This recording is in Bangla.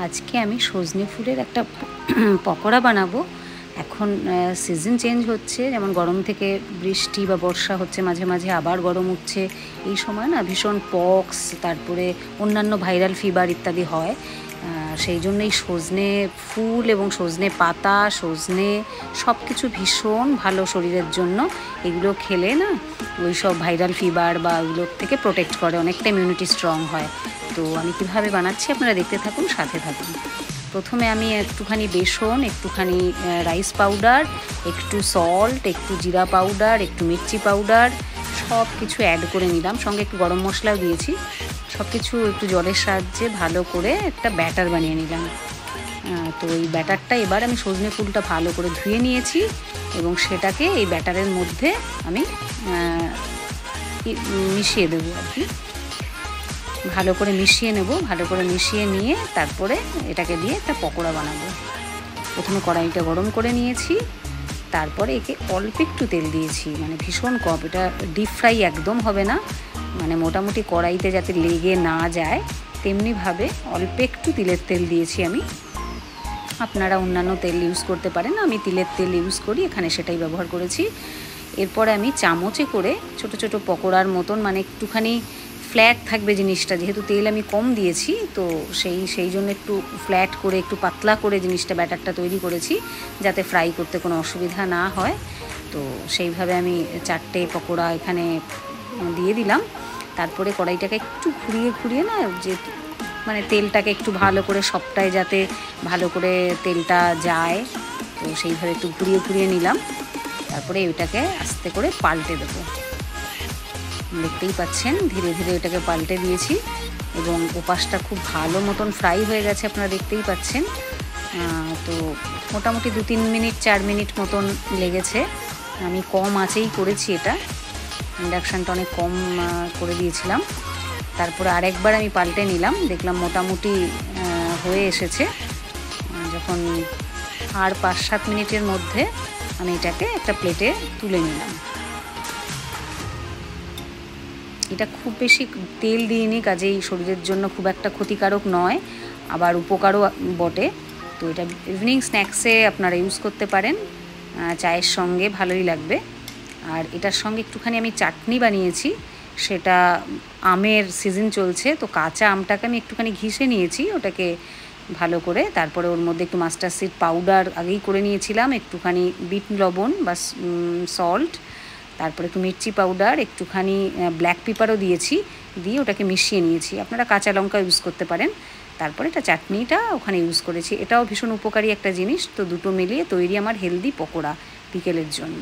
আজকে আমি সজনে ফুলের একটা পকোড়া বানাবো। এখন সিজন চেঞ্জ হচ্ছে, যেমন গরম থেকে বৃষ্টি বা বর্ষা হচ্ছে, মাঝে মাঝে আবার গরম উঠছে। এই সময় না ভীষণ পক্স, তারপরে অন্যান্য ভাইরাল ফিভার ইত্যাদি হয়। সেই জন্য এই সজনে ফুল এবং সজনে পাতা, সজনে সব কিছু ভীষণ ভালো শরীরের জন্য। এগুলো খেলে না ওই সব ভাইরাল ফিভার বা ওগুলোর থেকে প্রোটেক্ট করে, অনেকটা ইমিউনিটি স্ট্রং হয়। তো আমি কীভাবে বানাচ্ছি আপনারা দেখতে থাকুন, সাথে থাকুন। প্রথমে আমি একটুখানি বেসন, একটুখানি রাইস পাউডার, একটু সল্ট, একটু জিরা পাউডার, একটু মির্চি পাউডার সব কিছু অ্যাড করে নিলাম। সঙ্গে একটু গরম মশলাও দিয়েছি। সব কিছু একটু জলের সাহায্যে ভালো করে একটা ব্যাটার বানিয়ে নিলাম। তো এই ব্যাটারটা এবার আমি সজনে ফুলটা ভালো করে ধুয়ে নিয়েছি এবং সেটাকে এই ব্যাটারের মধ্যে আমি মিশিয়ে দেবো আর কি। ভালো করে মিশিয়ে নেব। ভালো করে মিশিয়ে নিয়ে তারপরে এটাকে দিয়ে একটা পকোড়া বানাবো। প্রথমে কড়াইটা গরম করে নিয়েছি, তারপরে একে অল্প একটু তেল দিয়েছি, মানে ভীষণ কম। এটা ডিপ ফ্রাই একদম হবে না, মানে মোটামুটি কড়াইতে যাতে লেগে না যায় তেমনিভাবে অল্প একটু তিলের তেল দিয়েছি আমি। আপনারা অন্যান্য তেল ইউজ করতে পারেন, আমি তিলের তেল ইউজ করি, এখানে সেটাই ব্যবহার করেছি। এরপরে আমি চামচে করে ছোট ছোট পকোড়ার মতন, মানে একটুখানি ফ্ল্যাট থাকবে জিনিসটা, যেহেতু তেল আমি কম দিয়েছি তো সেই জন্য একটু ফ্ল্যাট করে, একটু পাতলা করে জিনিসটা ব্যাটারটা তৈরি করেছি, যাতে ফ্রাই করতে কোনো অসুবিধা না হয়। তো সেইভাবে আমি 4টে পকোড়া এখানে দিয়ে দিলাম। তারপরে কড়াইটাকে একটু ঘুরিয়ে ঘুরিয়ে না, যে মানে তেলটাকে একটু ভালো করে সবটাই যাতে ভালো করে তেলটা যায়, তো সেইভাবে একটু ঘুরিয়ে ঘুরিয়ে নিলাম। তারপরে এটাকে আস্তে করে পাল্টে দেবো। দেখতেই পাচ্ছেন ধীরে ধীরে এটাকে পাল্টে দিয়েছি এবং ওপাশটা খুব ভালো মতন ফ্রাই হয়ে গেছে, আপনারা দেখতেই পাচ্ছেন। তো মোটামুটি 2-3 মিনিট 4 মিনিট মতন লেগেছে। আমি কম আঁচেই করেছি, এটা ইন্ডাকশানটা অনেক কম করে দিয়েছিলাম। তারপরে আরেকবার আমি পাল্টে নিলাম, দেখলাম মোটামুটি হয়ে এসেছে। যখন আর 5-7 মিনিটের মধ্যে আমি এটাকে একটা প্লেটে তুলে নিলাম। এটা খুব বেশি তেল দিইনি, কাজেই শরীরের জন্য খুব একটা ক্ষতিকারক নয়, আবার উপকারও বটে। তো এটা ইভিনিং স্ন্যাক্সে আপনারা ইউজ করতে পারেন, চায়ের সঙ্গে ভালোই লাগবে। আর এটার সঙ্গে একটুখানি আমি চাটনি বানিয়েছি, সেটা আমের সিজন চলছে, তো কাঁচা আমটাকে আমি একটুখানি ঘিষে নিয়েছি, ওটাকে ভালো করে। তারপরে ওর মধ্যে একটু মাস্টার্ড সিড পাউডার আগেই করে নিয়েছিলাম, একটুখানি বিট লবণ বা সল্ট, তারপরে একটু মির্চি পাউডার, একটুখানি ব্ল্যাক পেপারও দিয়েছি, দিয়ে ওটাকে মিশিয়ে নিয়েছি। আপনারা কাঁচা লঙ্কা ইউজ করতে পারেন। তারপরে এটা চাটনিটা ওখানে ইউজ করেছি। এটাও ভীষণ উপকারী একটা জিনিস। তো দুটো মিলিয়ে তৈরি আমার হেলদি পকোড়া বিকেলের জন্য।